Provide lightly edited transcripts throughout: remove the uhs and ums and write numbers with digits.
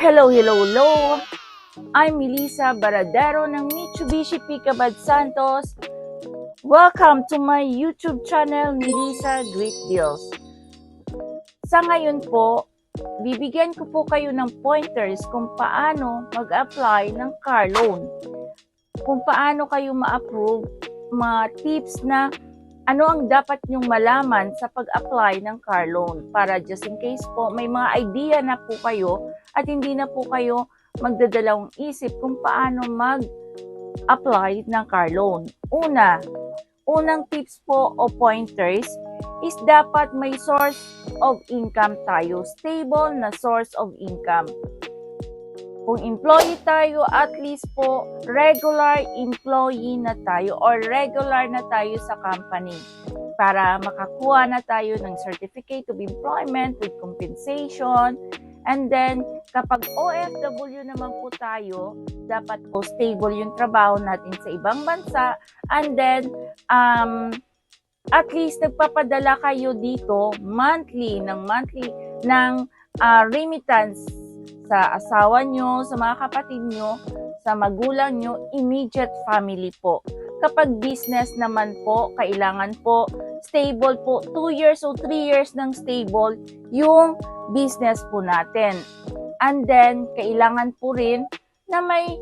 Hello, hello, hello! I'm Melissa Baradero ng Mitsubishi Picabad Santos. Welcome to my YouTube channel, Melissa Great Deals. Sa ngayon po, bibigyan ko po kayo ng pointers kung paano mag-apply ng car loan. Kung paano kayo ma-approve, mga tips na ano ang dapat nyong malaman sa pag-apply ng car loan para just in case po may mga idea na po kayo at hindi na po kayo magdadalawang isip kung paano mag-apply ng car loan. Unang tips po o pointers is dapat may source of income tayo, stable na source of income. Kung employee tayo, at least po regular employee na tayo or regular na tayo sa company para makakuha na tayo ng certificate of employment with compensation. And then, kapag OFW naman po tayo, dapat po stable yung trabaho natin sa ibang bansa. And then, at least nagpapadala kayo dito monthly ng remittance sa asawa nyo, sa mga kapatid nyo, sa magulang nyo, immediate family po. Kapag business naman po, kailangan po stable po, 2 years o 3 years ng stable yung business po natin. And then, kailangan po rin na may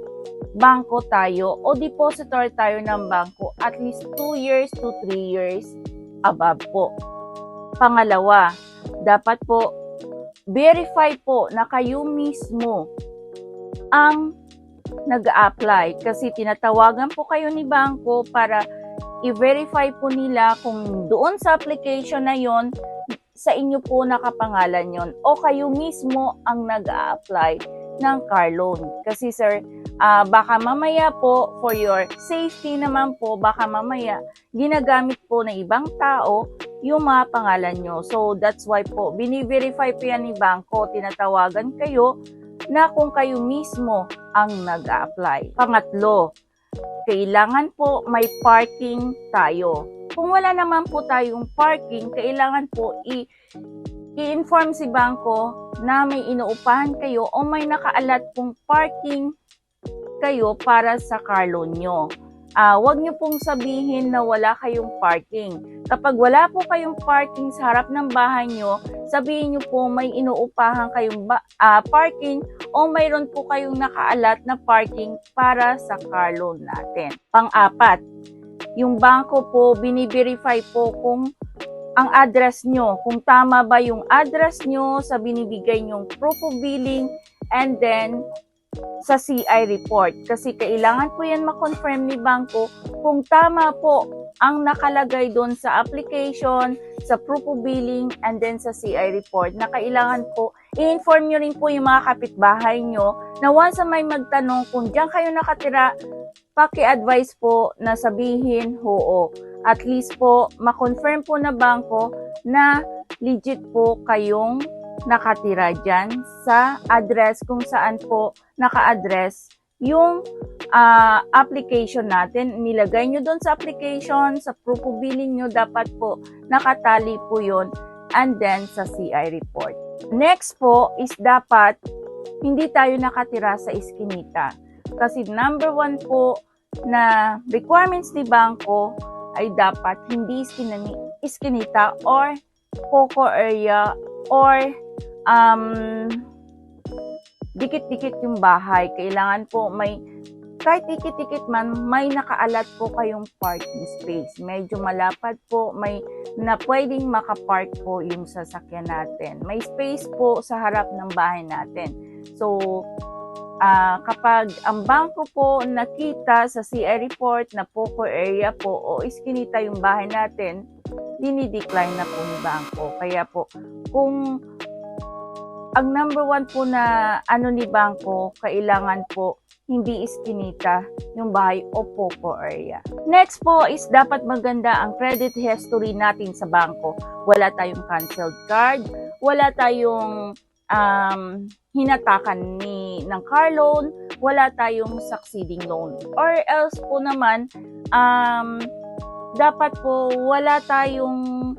bangko tayo o depositor tayo ng bangko at least 2 years to 3 years above po. Pangalawa, dapat po verify po na kayo mismo ang nag-a-apply kasi tinatawagan po kayo ni bangko para i-verify po nila kung doon sa application na yon sa inyo po nakapangalan yon o kayo mismo ang nag-a-apply ng car loan. Kasi sir, baka mamaya po for your safety naman po, baka mamaya ginagamit po ng ibang tao yung mga pangalan nyo. So, that's why po, bini-verify po yan ni bangko, tinatawagan kayo na kung kayo mismo ang nag-a-apply. Pangatlo, kailangan po may parking tayo. Kung wala naman po tayong parking, kailangan po i-inform si bangko na may inuupahan kayo o may nakaalat pong parking kayo para sa car loan nyo. Huwag nyo pong sabihin na wala kayong parking. Kapag wala po kayong parking sa harap ng bahay nyo, sabihin nyo po may inuupahan kayong parking o mayroon po kayong nakaalat na parking para sa car loan natin. Pang-apat, yung bangko po, bini-verify po kung ang address nyo, kung tama ba yung address nyo sa binibigay nyong proof of billing and then sa CI report. Kasi kailangan po yan makonfirm ni bangko kung tama po ang nakalagay doon sa application, sa proof of billing, and then sa CI report na kailangan po i-inform nyo rin po yung mga kapitbahay nyo na once may magtanong kung diyan kayo nakatira, paki-advise po na sabihin oo. At least po makonfirm po na bangko na legit po kayong nakatira dyan sa address kung saan po naka-address yung application natin. Nilagay nyo doon sa application, sa proof of billing nyo, dapat po nakatali po yun and then sa CI report. Next po is dapat hindi tayo nakatira sa iskinita. Kasi number 1 po na requirements ni bangko ay dapat hindi iskinita or poco area or dikit-dikit yung bahay. Kailangan po may, kahit dikit-dikit man, may nakaalat po kayong parking space. Medyo malapad po, may na pwedeng makapark po yung sasakyan natin. May space po sa harap ng bahay natin. So, kapag ang bangko po nakita sa CI report na poco area po o iskinita yung bahay natin, dinidecline na po ni bangko. Kaya po, kung ang number 1 po na ni bangko, kailangan po hindi iskinita yung bahay o poco area. Next po is dapat maganda ang credit history natin sa bangko. Wala tayong canceled card, wala tayong hinatakan ng car loan, wala tayong succeeding loan. Or else po naman, dapat po wala tayong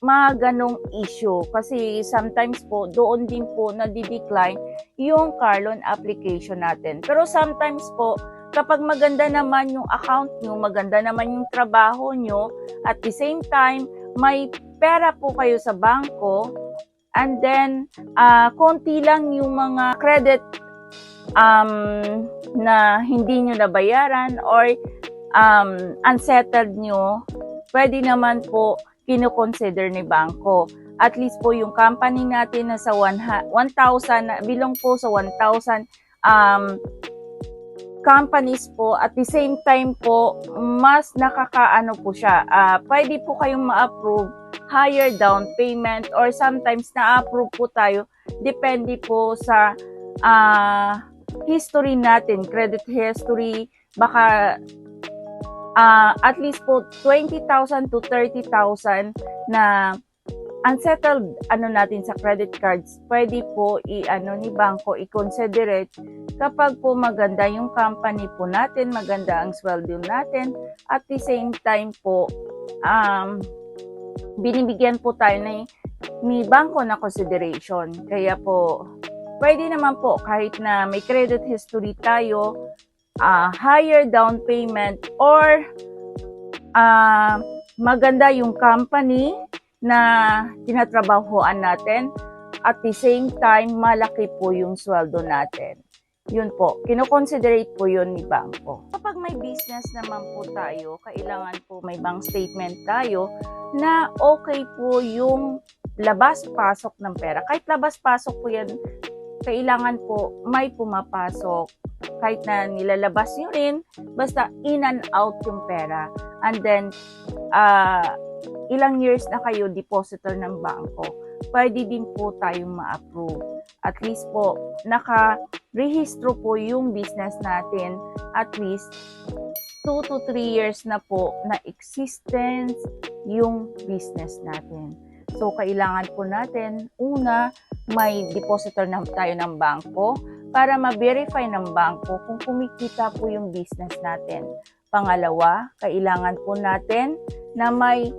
mga ganong issue. Kasi sometimes po, doon din po nadi-decline yung car loan application natin. Pero sometimes po, kapag maganda naman yung account nyo, maganda naman yung trabaho nyo, at the same time, may pera po kayo sa bangko, and then, konti lang yung mga credit na hindi nyo nabayaran or unsettled nyo, pwede naman po kino-consider ni bangko. At least po yung company natin na sa 1,000, bilong po sa 1,000 companies po, at the same time po, mas nakakaano po siya. Pwede po kayong ma-approve higher down payment, or sometimes na-approve po tayo, depende po sa history natin, credit history, baka at least po 20,000 to 30,000 na unsettled natin sa credit cards, pwede po ni bangko i-considerate kapag po maganda yung company po natin, maganda ang sweldo natin, at the same time po binibigyan po tayo ni bangko na consideration. Kaya po pwede naman po kahit na may credit history tayo, higher down payment, or maganda yung company na tinatrabahuan natin, at the same time malaki po yung sweldo natin. Yun po, kinoconsiderate po yun ni bangko. Kapag may business naman po tayo, kailangan po may bank statement tayo na okay po yung labas-pasok ng pera. Kahit labas-pasok po yan, kailangan po may pumapasok. Kahit na nilalabas nyo rin, basta in and out yung pera. And then, ilang years na kayo depositor ng bangko, pwede din po tayong ma-approve. At least po, naka-rehistro po yung business natin, at least 2 to 3 years na po na existence yung business natin. So, kailangan po natin, una, may depositor na tayo ng bangko para ma-verify ng bangko kung kumikita po yung business natin. Pangalawa, kailangan po natin na may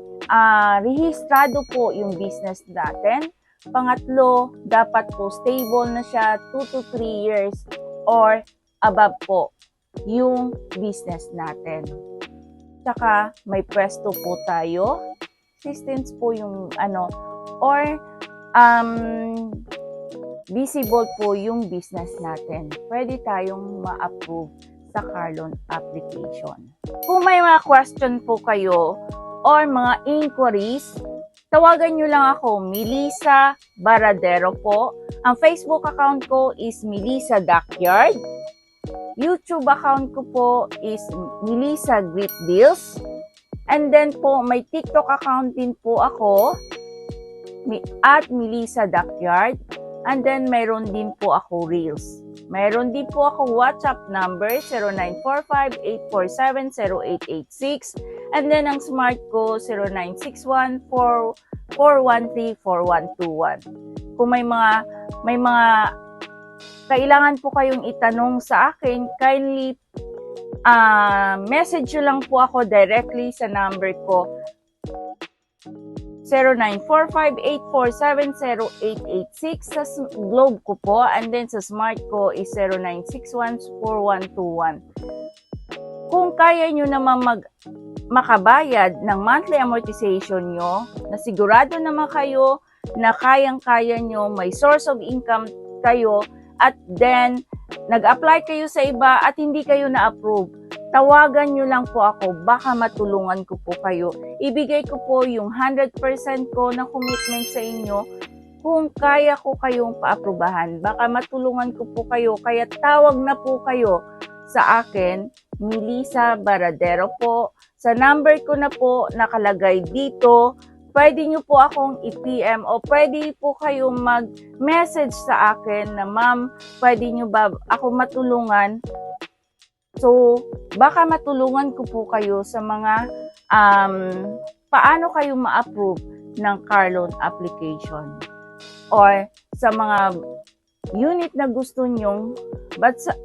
rehistrado po yung business natin. Pangatlo, dapat po stable na siya 2 to 3 years or above po yung business natin. Tsaka may pwesto po tayo. Existence po yung or visible po yung business natin. Pwede tayong ma-approve sa car loan application. Kung may mga question po kayo or mga inquiries, tawagan nyo lang ako, Melissa Baradero po. Ang Facebook account ko is Melissa Backyard. YouTube account ko po is Melissa Great Deals. And then po, may TikTok account din po ako at Melissa Backyard. And then, mayroon din po ako Reels. Mayroon din po ako WhatsApp number 0945-847-0886. And then, ang smart ko 0961-413-4121. Kung may mga kailangan po kayong itanong sa akin, kindly message nyo lang po ako directly sa number ko 0945-847-0886 sa Globe ko po, and then sa Smart ko is 0961-4121. Kung kaya nyo naman makabayad ng monthly amortization nyo, na sigurado naman kayo na kayang-kaya nyo, may source of income kayo, at then nag-apply kayo sa iba at hindi kayo na-approve, tawagan nyo lang po ako, baka matulungan ko po kayo. Ibigay ko po yung 100% ko na commitment sa inyo kung kaya ko kayong paaprubahan. Baka matulungan ko po kayo, kaya tawag na po kayo sa akin, Melissa Baradero po. Sa number ko na po nakalagay dito, pwede nyo po akong i-PM o pwede po kayong mag-message sa akin na, ma'am, pwede nyo ba ako matulungan? So, baka matulungan ko po kayo sa mga paano kayo ma-approve ng car loan application. Or sa mga unit na gusto nyong,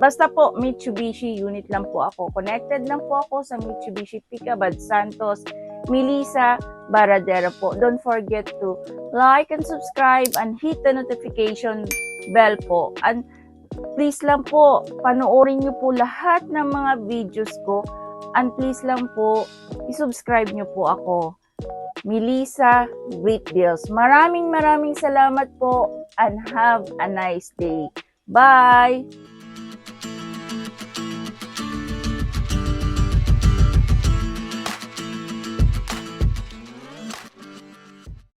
basta po Mitsubishi unit lang po ako. Connected lang po ako sa Mitsubishi Picabad Santos Melissa Baradero po. Don't forget to like and subscribe and hit the notification bell po. And please lang po, panoorin nyo po lahat ng mga videos ko. And please lang po, isubscribe nyo po ako. Melissa Great Deals. Maraming salamat po and have a nice day. Bye!